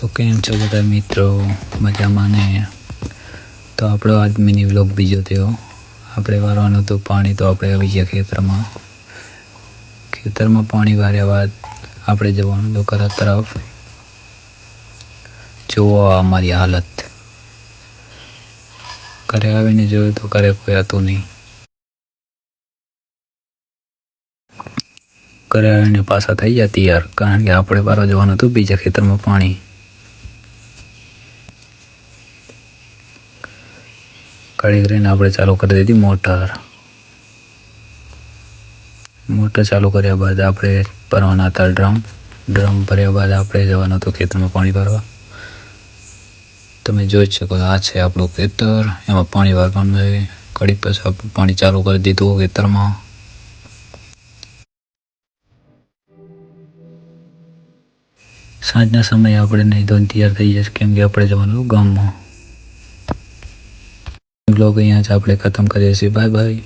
તો કેમ છો બધા મિત્રો? મજામાં ને? તો આપણો આજ મિની વ્લોગ બીજો થયો. આપણે વારવાનું હતું પાણી, તો આપણે આવી ગયા ખેતરમાં પાણી વાર્યા બાદ આપણે જવાનું હતું ઘર તરફ. જુઓ અમારી હાલત. ઘરે આવીને જોયું તો ઘરે કોઈ હતું નહીં. ઘરે આવીને પાછા થઈ ગયા તૈયાર, કારણ કે આપણે વારવા જવાનું હતું બીજા ખેતરમાં પાણી. ઘડી કરીને આપણે ચાલુ કરી દીધી મોટર ચાલુ કર્યા બાદ આપણે ભરવાના હતા ડ્રમ ભર્યા બાદ આપણે જવાનું હતું ખેતરમાં પાણી ભરવા. તમે જોઈ શકો, આ છે આપણું ખેતર, એમાં પાણી ભરવાનું છે. ઘડી પછી આપણે પાણી ચાલુ કરી દીધું ખેતરમાં. સાંજના સમયે આપણે નહીં ધોઈને તૈયાર થઈ જશે, કેમ કે આપણે જવાનું ગામમાં. બ્લોગ અહીંયા જ આપણે ખતમ કરીએ છીએ. Bye bye.